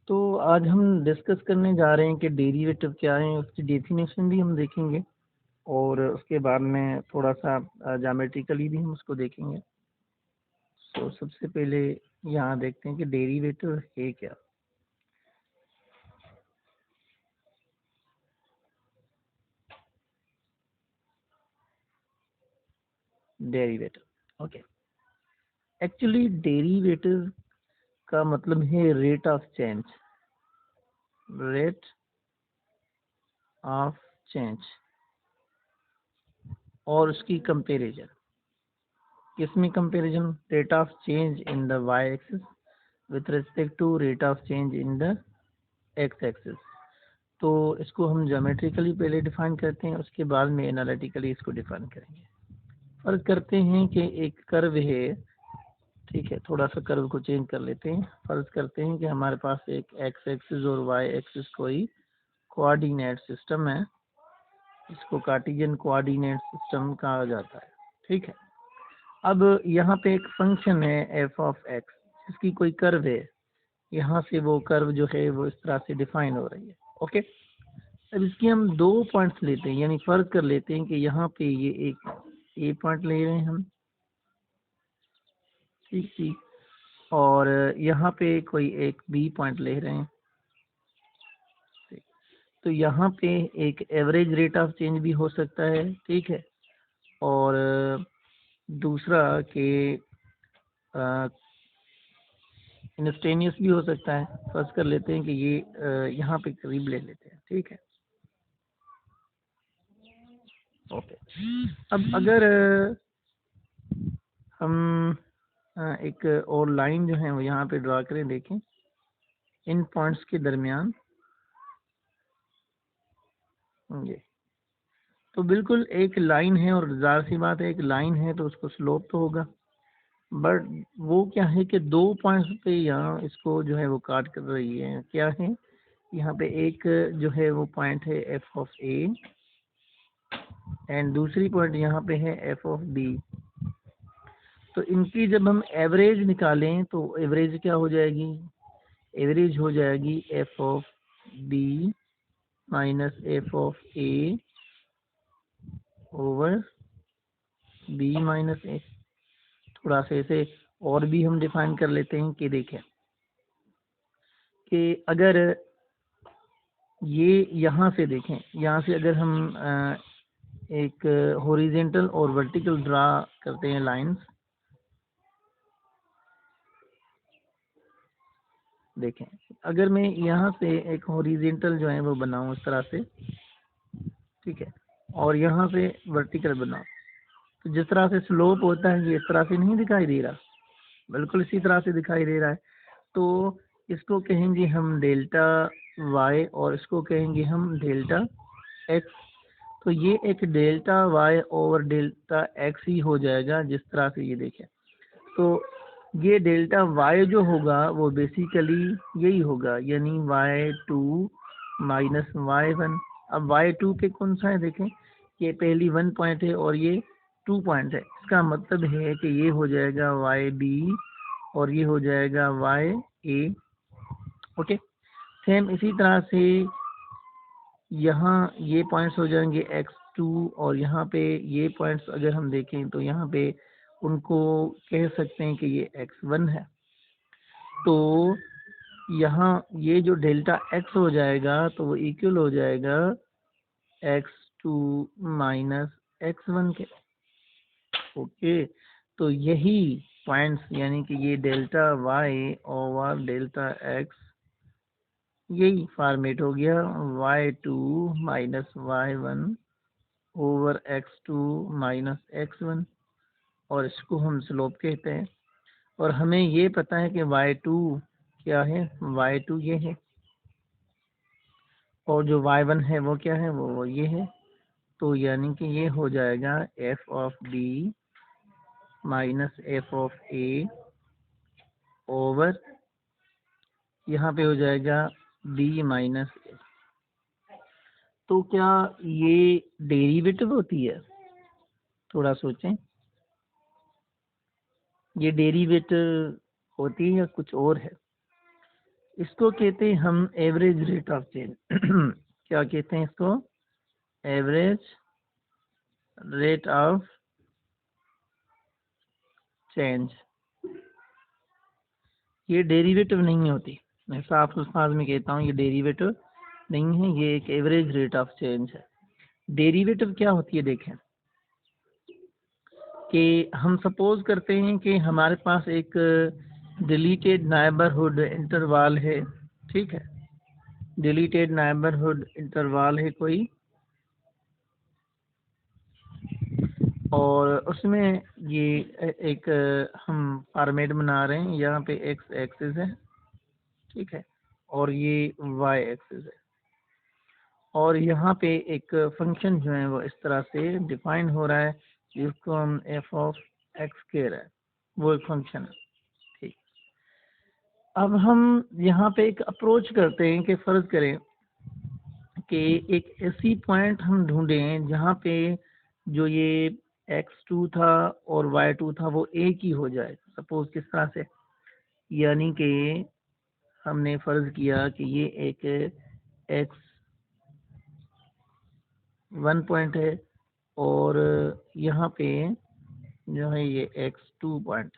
तो आज हम डिस्कस करने जा रहे हैं कि डेरिवेटिव क्या है, उसकी डेफिनेशन भी हम देखेंगे और उसके बाद में थोड़ा सा ज्योमेट्रिकली भी हम उसको देखेंगे। तो सबसे पहले यहाँ देखते हैं कि डेरिवेटिव है क्या। Derivative, okay. एक्चुअली डेरिवेटिव का मतलब है rate of change, rate of change, और उसकी कंपैरिजन। किसमें comparison? Rate of change in the Y axis with respect to rate of change in the X axis. तो इसको हम ज्योमेट्रिकली पहले डिफाइन करते हैं, उसके बाद में एनालिटिकली इसको डिफाइन करेंगे। फर्ज करते हैं कि एक कर्व है, ठीक है, थोड़ा सा कर्व को चेंज कर लेते हैं। फर्ज करते हैं कि हमारे पास एक एक्स एक्सिस और वाई एक्सिस कोई कोऑर्डिनेट सिस्टम है, इसको कार्टेशियन कोऑर्डिनेट सिस्टम कहा जाता है, ठीक है। अब यहाँ पे एक फंक्शन है एफ ऑफ एक्स, जिसकी कोई कर्व है, यहाँ से वो कर्व जो है वो इस तरह से डिफाइन हो रही है, ओके। अब इसकी हम दो पॉइंट्स लेते हैं, यानी फर्ज कर लेते हैं कि यहाँ पे ये एक ए पॉइंट ले रहे हैं हम, ठीक ठीक, और यहाँ पे कोई एक बी पॉइंट ले रहे हैं। तो यहाँ पे एक एवरेज रेट ऑफ चेंज भी हो सकता है, ठीक है, और दूसरा के इंस्टेनियस भी हो सकता है। फर्ज कर लेते हैं कि ये यहाँ पे करीब ले लेते हैं, ठीक है, ओके। अब अगर हम एक और लाइन जो है वो यहाँ पे ड्रा करें, देखें इन पॉइंट्स के दरमियान, ये तो बिल्कुल एक लाइन है, और जाहिर सी बात है एक लाइन है तो उसको स्लोप तो होगा, बट वो क्या है कि दो पॉइंट्स पे यहाँ इसको जो है वो काट कर रही है। क्या है यहाँ पे? एक जो है वो पॉइंट है एफ ऑफ ए, एंड दूसरी पॉइंट यहाँ पे है एफ ऑफ बी। तो इनकी जब हम एवरेज निकालें तो एवरेज क्या हो जाएगी? एवरेज हो जाएगी f of b minus F of a over b minus a. थोड़ा सा इसे और भी हम डिफाइन कर लेते हैं कि देखें कि अगर ये यहाँ से देखें, यहाँ से अगर हम एक हॉरिजेंटल और वर्टिकल ड्रा करते हैं लाइंस, देखें अगर मैं यहाँ से एक हॉरिजेंटल जो है वो बनाऊं इस तरह से, ठीक है, और यहाँ से वर्टिकल बनाऊं, तो जिस तरह से स्लोप होता है ये इस तरह से नहीं दिखाई दे रहा, बिल्कुल इसी तरह से दिखाई दे रहा है। तो इसको कहेंगे हम डेल्टा वाई और इसको कहेंगे हम डेल्टा एक्स। तो ये एक delta Y over delta x ही हो जाएगा, जिस तरह से ये देखें। तो ये डेल्टा वाई जो होगा वो बेसिकली यही होगा, यानी y2 माइनस y1। अब y2 पे कौन सा है? देखें ये पहली 1 पॉइंट है और ये 2 पॉइंट है, इसका मतलब है कि ये हो जाएगा yb और ये हो जाएगा ya, ओके। सेम इसी तरह से यहाँ ये पॉइंट्स हो जाएंगे x2, और यहाँ पे ये पॉइंट्स अगर हम देखें तो यहाँ पे उनको कह सकते हैं कि ये x1 है। तो यहाँ ये जो डेल्टा x हो जाएगा तो वो इक्वल हो जाएगा x2 माइनस x1 के, ओके। तो यही पॉइंट्स यानी कि ये delta y over delta x, यही फॉर्मेट हो गया y2 minus y1 over x2 minus x1, और इसको हम स्लोप कहते हैं। और हमें ये पता है कि y2 क्या है? y2 ये है, और जो y1 है वो क्या है? वो ये है। तो यानी कि ये हो जाएगा f of b minus F of a over, यहाँ पे हो जाएगा b माइनस ए। तो क्या ये डेरिवेटिव होती है? थोड़ा सोचें, ये डेरिवेटिव होती है या कुछ और है? इसको कहते हैं हम एवरेज रेट ऑफ चेंज। क्या कहते हैं इसको? Average rate of change. ये डेरिवेटिव नहीं होती, मैं साफ अल्फाज में कहता हूँ, ये डेरिवेटिव नहीं है, ये एक एवरेज रेट ऑफ चेंज है। डेरिवेटिव क्या होती है? देखें कि हम सपोज करते हैं कि हमारे पास एक डिलीटेड नाइबरहुड इंटरवल है, ठीक है, डिलीटेड नाइबरहुड इंटरवल है कोई, और उसमें ये एक हम फॉर्मेट बना रहे हैं, यहाँ पे एक्स एक्सिस है, ठीक है, और ये वाई एक्सिस है, और यहाँ पे एक फंक्शन जो है वो इस तरह से डिफाइन हो रहा है जिसको हम एफ ऑफ एक्स कह रहे हैं, वो एक फंक्शन है, ठीक। अब हम यहाँ पे एक अप्रोच करते हैं कि फर्ज करें कि एक ऐसी पॉइंट हम ढूंढें जहाँ पे जो ये x2 था और y2 था वो एक ही हो जाए। सपोज किस तरह से, यानी कि हमने फर्ज किया कि ये एक x1 पॉइंट है और यहाँ पे जो है ये x2 पॉइंट,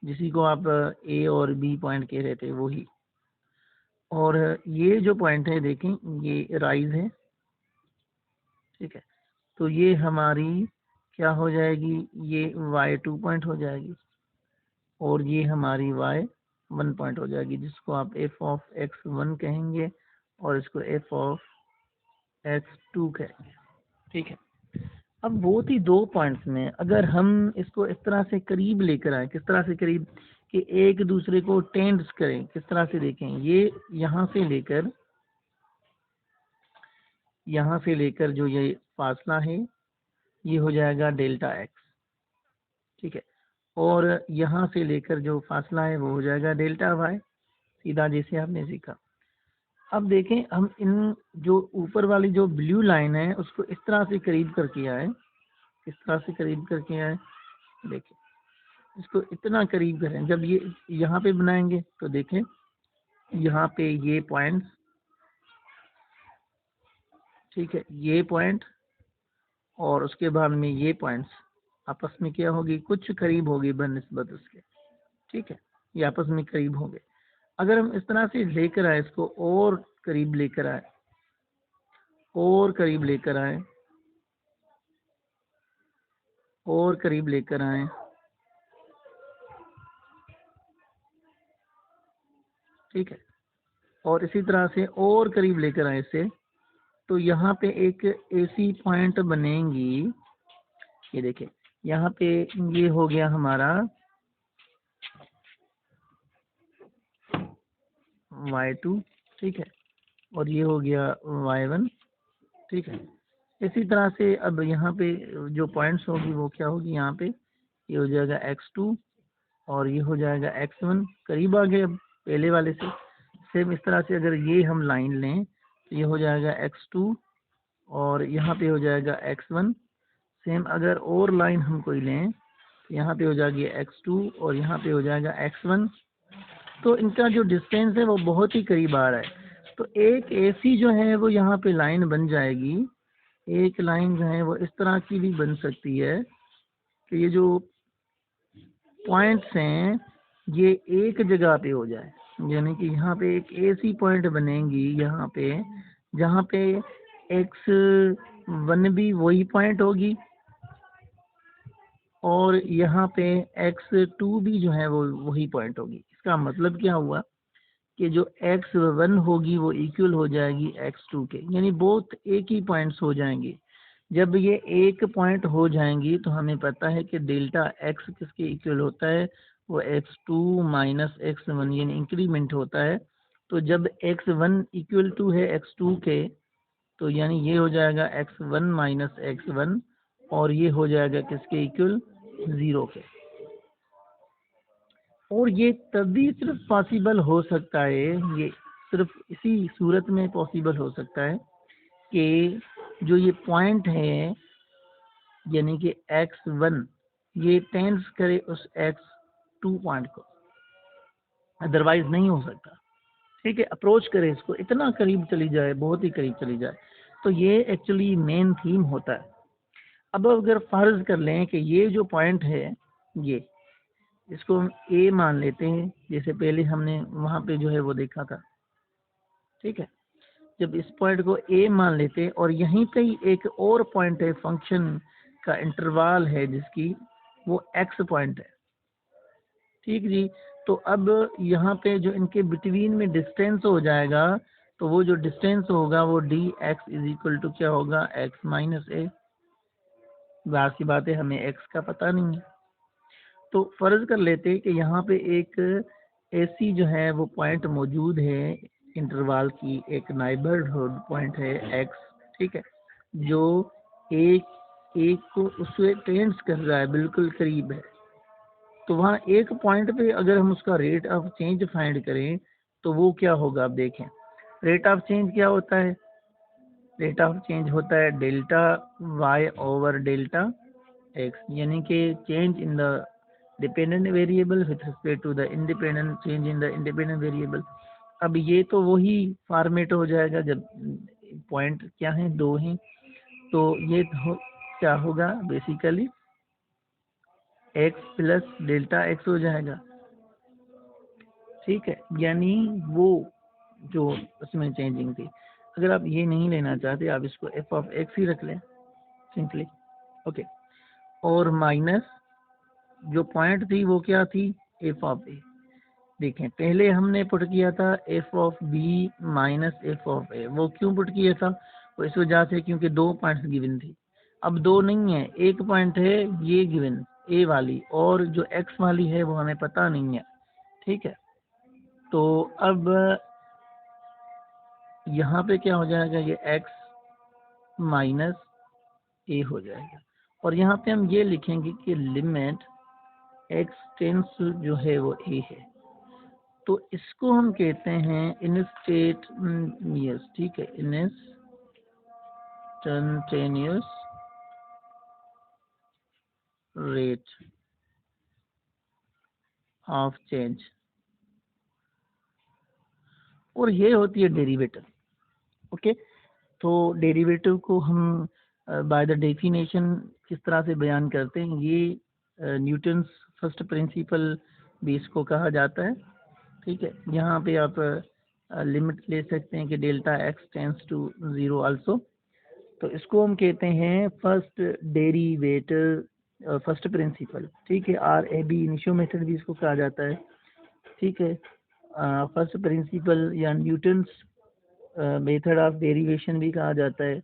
जिसी को आप a और b पॉइंट कह रहे थे वही, और ये जो पॉइंट है देखें ये राइज है, ठीक है, तो ये हमारी क्या हो जाएगी, ये y2 पॉइंट हो जाएगी, और ये हमारी y1 पॉइंट हो जाएगी, जिसको आप f ऑफ x1 कहेंगे और इसको f ऑफ x2 कहेंगे, ठीक है। अब बहुत ही दो पॉइंट्स में अगर हम इसको इस तरह से करीब लेकर आए, किस तरह से करीब कि एक दूसरे को टेंड्स करें, किस तरह से देखें, ये यहाँ से लेकर जो ये फासला है ये हो जाएगा डेल्टा एक्स, ठीक है, और यहाँ से लेकर जो फासला है वो हो जाएगा डेल्टा वाई, सीधा जैसे आपने सीखा। अब देखें हम इन जो ऊपर वाली जो ब्लू लाइन है उसको इस तरह से करीब करके आए, किस तरह से करीब करके आए, देखें इसको इतना करीब करें, जब ये यहाँ पे बनाएंगे तो देखें यहाँ पे ये पॉइंट्स, ठीक है, ये पॉइंट और उसके बाद में ये पॉइंट्स आपस में क्या होगी, कुछ करीब होगी बनिस्बत उसके, ठीक है, ये आपस में करीब होंगे। अगर हम इस तरह से लेकर आए इसको और करीब लेकर आए और करीब लेकर आए और करीब लेकर आए, ठीक है, और इसी तरह से और करीब लेकर आए इसे, तो यहाँ पे एक ऐसी पॉइंट बनेंगी, ये देखिए यहाँ पे ये हो गया हमारा y2, ठीक है, और ये हो गया y1, ठीक है। इसी तरह से अब यहाँ पे जो पॉइंट्स होगी वो क्या होगी, यहाँ पे ये हो जाएगा x2 और ये हो जाएगा x1, करीब आ गए अब पहले वाले से। सेम इस तरह से अगर ये हम लाइन लें तो ये हो जाएगा x2 और यहाँ पे हो जाएगा x1। सेम अगर और लाइन हम कोई लें तो यहाँ पे हो जाएगी x2 और यहाँ पे हो जाएगा x1, तो इनका जो डिस्टेंस है वो बहुत ही करीब आ रहा है। तो एक ऐसी जो है वो यहाँ पे लाइन बन जाएगी, एक लाइन जो है वो इस तरह की भी बन सकती है कि ये जो पॉइंट्स हैं ये एक जगह पे हो जाए, यानी कि यहाँ पे एक ऐसी पॉइंट बनेंगी यहाँ पे जहाँ पे x1 भी वही पॉइंट होगी और यहाँ पे x2 भी जो है वो वही पॉइंट होगी। इसका मतलब क्या हुआ कि जो x1 होगी वो इक्वल हो जाएगी x2 के, यानी बोथ एक ही पॉइंट्स हो जाएंगे। जब ये एक पॉइंट हो जाएंगी तो हमें पता है कि डेल्टा x किसके इक्वल होता है, वो x2 माइनस x1 यानी इंक्रीमेंट होता है। तो जब x1 इक्वल टू है x2 के तो यानी ये हो जाएगा x1 माइनस x1 और ये हो जाएगा किसके इक्वल, 0 के। और ये तभी सिर्फ पॉसिबल हो सकता है, ये सिर्फ इसी सूरत में पॉसिबल हो सकता है कि जो ये पॉइंट है यानी कि x1 ये टेंस करे उस x2 पॉइंट को, अदरवाइज नहीं हो सकता। ठीक है, अप्रोच करें इसको, इतना करीब चली जाए, बहुत ही करीब चली जाए, तो ये एक्चुअली मेन थीम होता है। अब अगर फर्ज कर लें कि ये जो पॉइंट है, ये इसको हम ए मान लेते हैं, जैसे पहले हमने वहां पे जो है वो देखा था। ठीक है, जब इस पॉइंट को ए मान लेते हैं और यहीं पे ही एक और पॉइंट है फंक्शन का इंटरवल है जिसकी वो एक्स पॉइंट है। ठीक जी, तो अब यहाँ पे जो इनके बिटवीन में डिस्टेंस हो जाएगा, तो वो जो डिस्टेंस होगा वो D X is equal to क्या होगा, एक्स माइनस ए। बात की बात है, हमें एक्स का पता नहीं है, तो फर्ज कर लेते हैं कि यहाँ पे एक ऐसी जो है वो पॉइंट मौजूद है इंटरवल की, एक नाइबरहुड पॉइंट है एक्स। ठीक है, जो एक एक को उससे टेंड्स कर रहा है, बिल्कुल करीब है। तो वहाँ एक पॉइंट पे अगर हम उसका रेट ऑफ चेंज फाइंड करें तो वो क्या होगा, आप देखें। रेट ऑफ चेंज क्या होता है, रेट ऑफ चेंज होता है delta Y over delta X, यानी कि change in the dependent variable with respect to the independent change in the independent variable. अब ये तो वही फॉर्मेट हो जाएगा जब पॉइंट क्या है, दो हैं, तो ये क्या होगा basically x plus delta x हो जाएगा। ठीक है, यानी वो जो उसमें चेंजिंग थी, अगर आप ये नहीं लेना चाहते आप इसको एफ ऑफ एक्स ही रख लें सिंपली। ओके, और माइनस जो पॉइंट थी वो क्या थी, एफ ऑफ ए। देखें, पहले हमने पुट किया था f of b minus F of a. वो क्यों पुट किया था, वो इस वजह से क्योंकि दो पॉइंट्स गिवन थी। अब दो नहीं है, एक पॉइंट है ये गिवन ए वाली, और जो एक्स वाली है वो हमें पता नहीं है। ठीक है, तो अब यहाँ पे क्या हो जाएगा, ये एक्स माइनस ए हो जाएगा, और यहाँ पे हम ये लिखेंगे कि लिमिट एक्स टेंस जो है वो ए है। तो इसको हम कहते हैं इंस्टेंटेनियस। ठीक है, इंस्टेंटेनियस रेट ऑफ चेंज, और ये होती है डेरिवेटिव। ओके, तो डेरिवेटिव को हम बाय द डेफिनेशन किस तरह से बयान करते हैं, ये न्यूटन्स फर्स्ट प्रिंसिपल भी इसको कहा जाता है। ठीक है, यहाँ पे आप लिमिट ले सकते हैं कि delta X tends to zero also, तो इसको हम कहते हैं फर्स्ट डेरिवेटिव, फर्स्ट प्रिंसिपल। ठीक है, or ab initio method भी इसको कहा जाता है। ठीक है, फर्स्ट प्रिंसिपल या न्यूटन्स मेथड ऑफ डेरिवेशन भी कहा जाता है।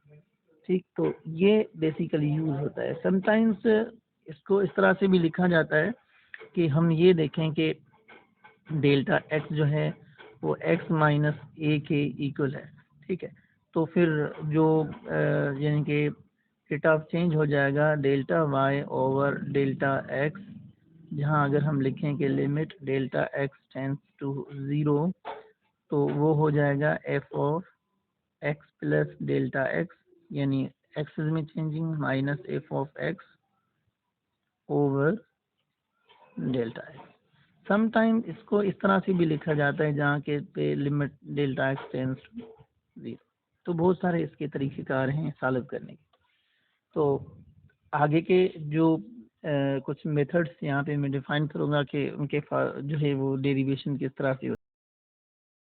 ठीक, तो ये बेसिकली यूज होता है। समटाइम्स इसको इस तरह से भी लिखा जाता है कि हम ये देखें कि डेल्टा एक्स जो है वो एक्स माइनस ए के इक्वल है। ठीक है, तो फिर जो यानी कि रेट ऑफ चेंज हो जाएगा delta Y over delta X, जहाँ अगर हम लिखें कि limit delta X tends to zero, तो वो हो जाएगा F of X plus delta X, यानी एक्स में changing minus F of X over delta X. Sometime इसको इस तरह से भी लिखा जाता है जहाँ के पे limit delta X tends to zero. तो बहुत सारे इसके तरीक़ेकार हैं सॉल्व करने के। तो आगे के जो कुछ मेथड्स यहाँ पे मैं डिफाइन करूँगा कि उनके जो है वो डेरिवेशन किस तरह से